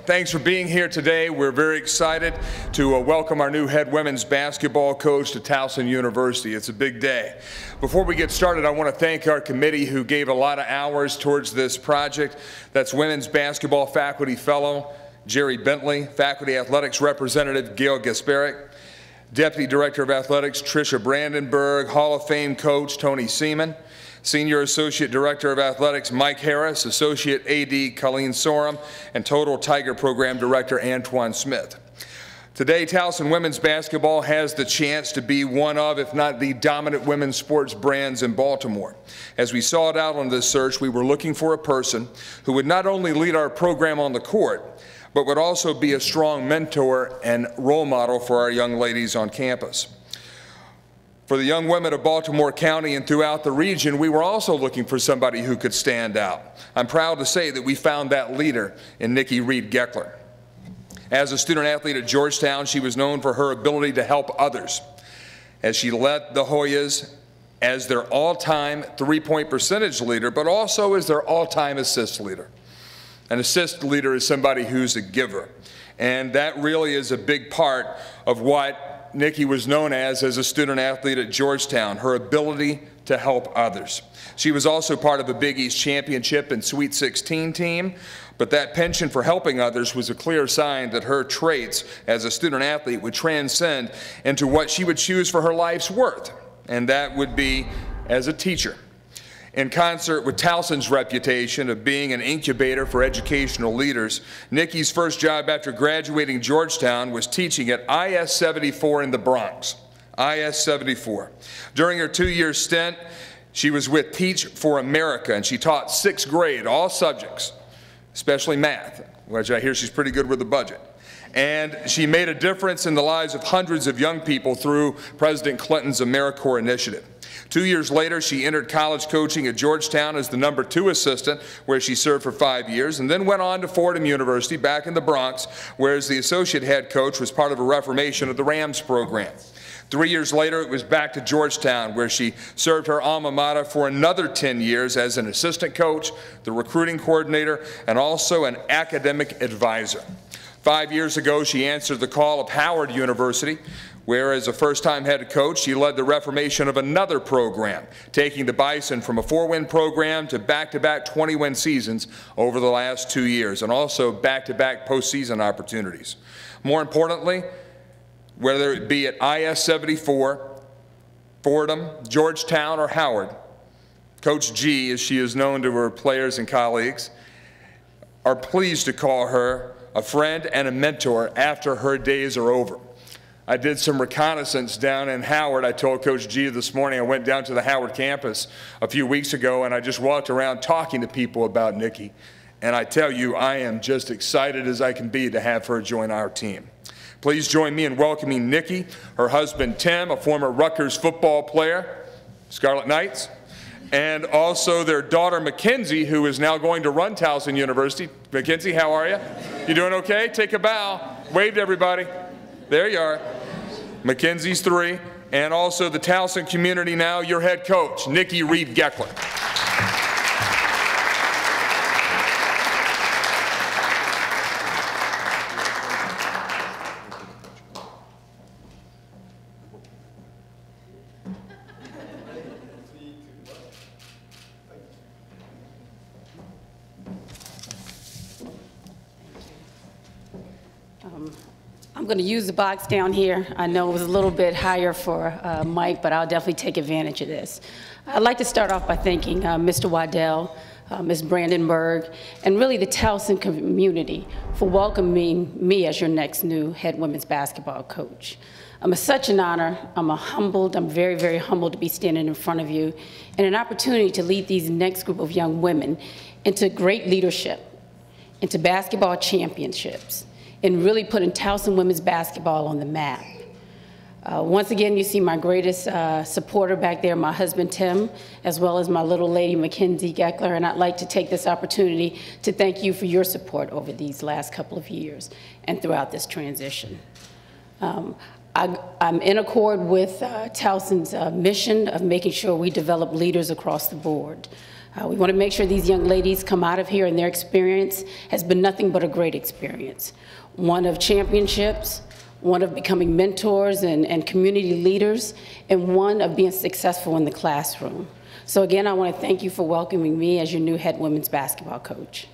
Thanks for being here today. We're very excited to welcome our new head women's basketball coach to Towson University. It's a big day. Before we get started, I want to thank our committee who gave a lot of hours towards this project. That's Women's Basketball Faculty Fellow Jerry Bentley, Faculty Athletics Representative Gail Gasparek, Deputy Director of Athletics Tricia Brandenburg, Hall of Fame Coach Tony Seaman, Senior Associate Director of Athletics Mike Harris, Associate AD Colleen Sorum, and Total Tiger Program Director Antoine Smith. Today, Towson women's basketball has the chance to be one of, if not the dominant women's sports brands in Baltimore. As we sought out on this search, we were looking for a person who would not only lead our program on the court, but would also be a strong mentor and role model for our young ladies on campus. For the young women of Baltimore County and throughout the region, we were also looking for somebody who could stand out. I'm proud to say that we found that leader in Niki Geckeler. As a student athlete at Georgetown, she was known for her ability to help others, as she led the Hoyas as their all-time three-point percentage leader, but also as their all-time assist leader. An assist leader is somebody who's a giver, and that really is a big part of what Niki was known as a student athlete at Georgetown, her ability to help others. She was also part of a Big East championship and Sweet 16 team, but that penchant for helping others was a clear sign that her traits as a student athlete would transcend into what she would choose for her life's worth, and that would be as a teacher. In concert with Towson's reputation of being an incubator for educational leaders, Niki's first job after graduating Georgetown was teaching at IS 74 in the Bronx, IS 74. During her 2-year stint, she was with Teach for America, and she taught 6th grade, all subjects, especially math, which I hear she's pretty good with the budget. And she made a difference in the lives of hundreds of young people through President Clinton's AmeriCorps initiative. 2 years later, she entered college coaching at Georgetown as the #2 assistant, where she served for 5 years, and then went on to Fordham University back in the Bronx, where as the associate head coach was part of a reformation of the Rams program. 3 years later, it was back to Georgetown, where she served her alma mater for another 10 years as an assistant coach, the recruiting coordinator, and also an academic advisor. 5 years ago, she answered the call of Howard University, where as a first-time head coach, she led the reformation of another program, taking the Bison from a 4-win program to back-to-back 20-win seasons over the last 2 years, and also back-to-back postseason opportunities. More importantly, whether it be at IS 74, Fordham, Georgetown, or Howard, Coach G, as she is known to her players and colleagues, are pleased to call her a friend and a mentor after her days are over. I did some reconnaissance down in Howard. I told Coach G this morning, I went down to the Howard campus a few weeks ago, and I just walked around talking to people about Niki. And I tell you, I am just excited as I can be to have her join our team. Please join me in welcoming Niki, her husband Tim, a former Rutgers football player, Scarlet Knights, and also their daughter Mackenzie, who is now going to run Towson University. Mackenzie, how are you? You doing okay? Take a bow. Wave to everybody. There you are. Mackenzie's 3, and also the Towson community now, your head coach, Niki Geckeler. I'm going to use the box down here. I know it was a little bit higher for Mike, but I'll definitely take advantage of this. I'd like to start off by thanking Mr. Waddell, Ms. Brandenburg, and really the Towson community for welcoming me as your next new head women's basketball coach. It's such an honor. I'm very, very humbled to be standing in front of you, and an opportunity to lead these next group of young women into great leadership, into basketball championships, and really putting Towson women's basketball on the map. Once again, you see my greatest supporter back there, my husband Tim, as well as my little lady Niki Geckeler, and I'd like to take this opportunity to thank you for your support over these last couple of years and throughout this transition. I'm in accord with Towson's mission of making sure we develop leaders across the board. We want to make sure these young ladies come out of here and their experience has been nothing but a great experience. One of championships, one of becoming mentors and community leaders, and one of being successful in the classroom. So again, I want to thank you for welcoming me as your new head women's basketball coach.